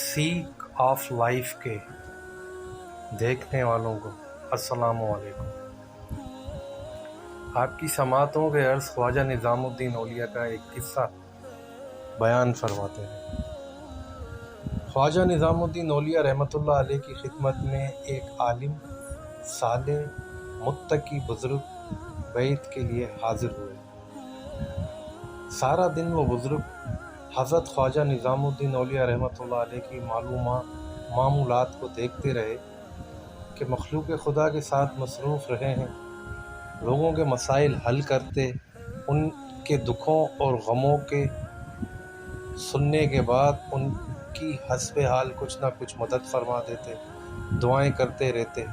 Sake of life کے دیکھنے والوں کو السلام علیکم۔ آپ کی سماعتوں کے عرض خواجہ نظام الدین اولیاء کا ایک قصہ بیان فرماتے ہیں۔ خواجہ نظام الدین اولیاء رحمۃ اللہ علیہ کی خدمت میں ایک عالم، صالح، متقی بزرگ بیعت کے لیے حاضر ہوئے۔ سارا دن وہ بزرگ حضرت خواجہ نظام الدین اولیاء رحمۃ اللہ علیہ کی معمولات کو دیکھتے رہے کہ مخلوق خدا کے ساتھ مصروف رہے ہیں، لوگوں کے مسائل حل کرتے، ان کے دکھوں اور غموں کے سننے کے بعد ان کی حسب حال کچھ نہ کچھ مدد فرما دیتے، دعائیں کرتے رہتے۔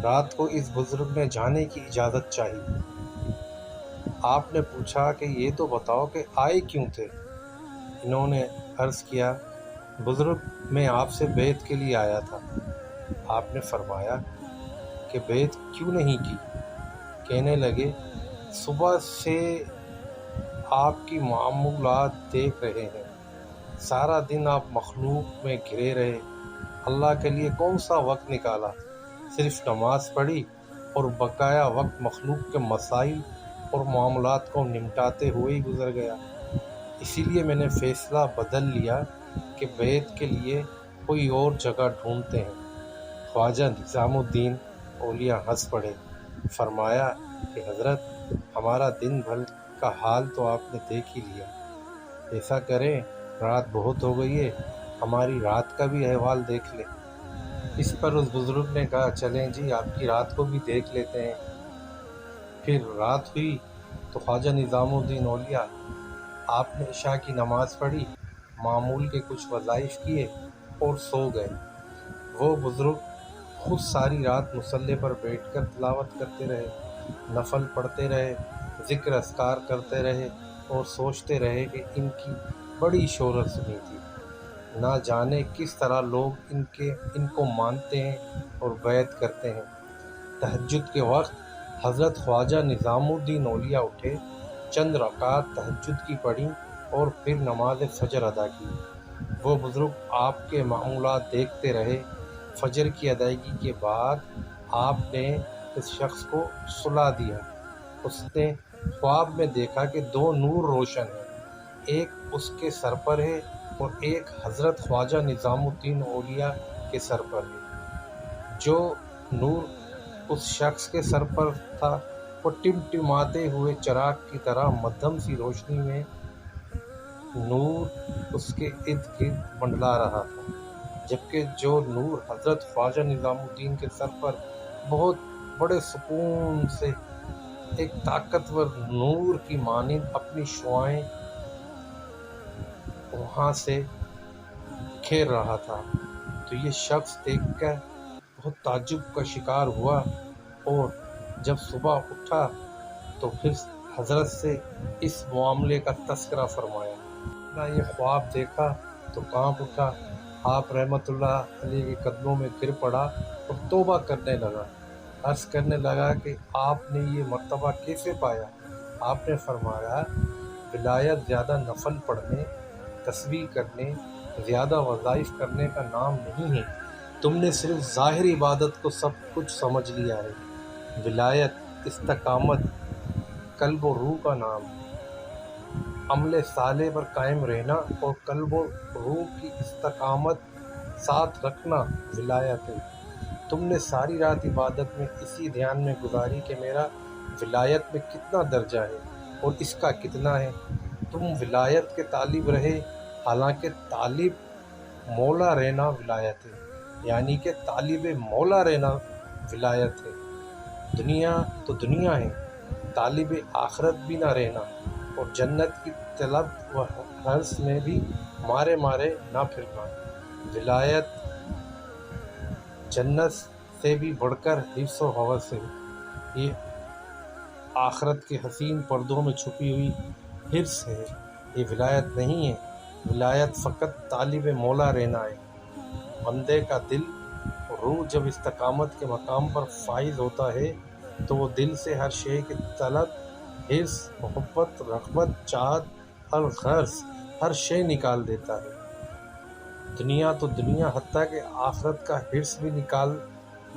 رات کو اس بزرگ نے جانے کی اجازت چاہی۔ آپ نے پوچھا کہ یہ تو بتاؤ کہ آئے کیوں تھے؟ انہوں نے عرض کیا، بزرگ میں آپ سے بیعت کے لیے آیا تھا۔ آپ نے فرمایا کہ بیعت کیوں نہیں کی؟ کہنے لگے، صبح سے آپ کی معمولات دیکھ رہے ہیں، سارا دن آپ مخلوق میں گھرے رہے، اللہ کے لیے کون سا وقت نکالا؟ صرف نماز پڑھی اور بقایا وقت مخلوق کے مسائل اور معاملات کو نمٹاتے ہوئے ہی گزر گیا۔ اسی لیے میں نے فیصلہ بدل لیا کہ بیعت کے لیے کوئی اور جگہ ڈھونڈتے ہیں۔ خواجہ نظام الدین اولیاء ہنس پڑے، فرمایا کہ حضرت، ہمارا دن بھر کا حال تو آپ نے دیکھ ہی لیا، ایسا کریں، رات بہت ہو گئی ہے، ہماری رات کا بھی احوال دیکھ لیں۔ اس پر اس بزرگ نے کہا، چلیں جی، آپ کی رات کو بھی دیکھ لیتے ہیں۔ پھر رات ہوئی تو خواجہ نظام الدین اولیاء آپ نے عشاء کی نماز پڑھی، معمول کے کچھ وظائف کیے اور سو گئے۔ وہ بزرگ خود ساری رات مصلی پر بیٹھ کر تلاوت کرتے رہے، نفل پڑھتے رہے، ذکر اذکار کرتے رہے اور سوچتے رہے کہ ان کی بڑی شہرت سنی تھی، نہ جانے کس طرح لوگ ان کو مانتے ہیں اور بیعت کرتے ہیں۔ تہجد کے وقت حضرت خواجہ نظام الدین اولیاء اٹھے، چند رکعات تہجد کی پڑھیں اور پھر نماز فجر ادا کی۔ وہ بزرگ آپ کے معمولات دیکھتے رہے۔ فجر کی ادائیگی کے بعد آپ نے اس شخص کو سلا دیا۔ اس نے خواب میں دیکھا کہ دو نور روشن ہیں، ایک اس کے سر پر ہے اور ایک حضرت خواجہ نظام الدین اولیاء کے سر پر ہے۔ جو نور اس شخص کے سر پر تھا وہ ٹمٹماتے ہوئے چراغ کی طرح مدھم سی روشنی میں نور اس کے ارد گرد منڈلا رہا تھا، جبکہ جو نور حضرت خواجہ نظام الدین کے سر پر بہت بڑے سکون سے ایک طاقتور نور کی مانند اپنی شعاعیں وہاں سے بکھیر رہا تھا، تو یہ شخص دیکھ کر بہت تعجب کا شکار ہوا، اور جب صبح اٹھا تو پھر حضرت سے اس معاملے کا تذکرہ فرمایا۔ یہ خواب دیکھا تو کانپ اٹھا، آپ رحمۃ اللہ علیہ کے قدموں میں گر پڑا اور توبہ کرنے لگا۔ عرض کرنے لگا کہ آپ نے یہ مرتبہ کیسے پایا؟ آپ نے فرمایا، ولایت زیادہ نفل پڑھنے، تسبیح کرنے، زیادہ وظائف کرنے کا نام نہیں ہے، تم نے صرف ظاہر عبادت کو سب کچھ سمجھ لیا ہے۔ ولایت استقامت قلب و روح کا نام ہے۔ عمل صالح پر قائم رہنا اور قلب و روح کی استقامت ساتھ رکھنا ولایت ہے۔ تم نے ساری رات عبادت میں اسی دھیان میں گزاری کہ میرا ولایت میں کتنا درجہ ہے اور اس کا کتنا ہے۔ تم ولایت کے طالب رہے، حالانکہ طالب مولا رہنا ولایت ہے، یعنی کہ طالب مولا رہنا ولایت ہے۔ دنیا تو دنیا ہے، طالب آخرت بھی نہ رہنا، اور جنت کی طلب و حرص میں بھی مارے نہ پھرنا۔ ولایت جنت سے بھی بڑھ کر حرص و ہوس ہے۔ یہ آخرت کے حسین پردوں میں چھپی ہوئی حرص ہے، یہ ولایت نہیں ہے۔ ولایت فقط طالب مولا رہنا ہے۔ بندے کا دل اور روح جب استقامت کے مقام پر فائز ہوتا ہے تو وہ دل سے ہر شے کی طلب، حرص، محبت، رغبت، چاہت اور غرض ہر شے نکال دیتا ہے۔ دنیا تو دنیا حتیٰ کہ آخرت کا حرص بھی نکال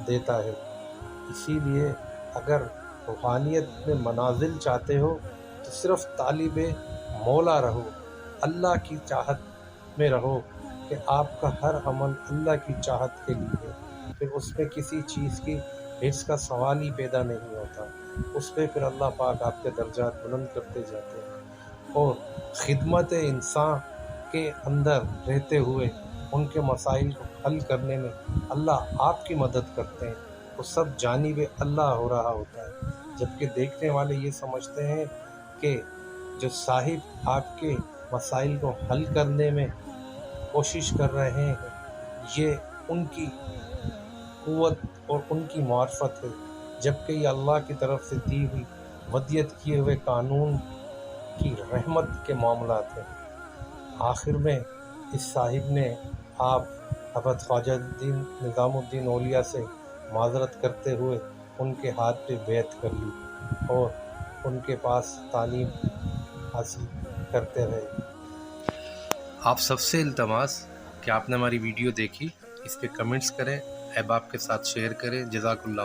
دیتا ہے۔ اسی لیے اگر روحانیت میں منازل چاہتے ہو تو صرف طالب مولا رہو، اللہ کی چاہت میں رہو کہ آپ کا ہر عمل اللہ کی چاہت کے لیے ہے، پھر اس میں کسی چیز کی حرص کا سوال ہی پیدا نہیں ہوتا، اس پہ پھر اللہ پاک آپ کے درجات بلند کرتے جاتے ہیں، اور خدمت انسان کے اندر رہتے ہوئے ان کے مسائل کو حل کرنے میں اللہ آپ کی مدد کرتے ہیں، وہ سب جانب اللہ ہو رہا ہوتا ہے، جبکہ دیکھنے والے یہ سمجھتے ہیں کہ جو صاحب آپ کے مسائل کو حل کرنے میں کوشش کر رہے ہیں یہ ان کی قوت اور ان کی معرفت ہے، جبکہ یہ اللہ کی طرف سے دی ہوئی ودیت کیے ہوئے قانون کی رحمت کے معاملات ہیں۔ آخر میں اس صاحب نے آپ حضرت خواجہ نظام الدین اولیاء سے معذرت کرتے ہوئے ان کے ہاتھ پہ بیعت کر لی اور ان کے پاس تعلیم حاصل کرتے رہے۔ آپ سب سے التماس کہ آپ نے ہماری ویڈیو دیکھی، اس پہ کمنٹس کریں، احباب کے ساتھ شیئر کریں۔ جزاک اللہ۔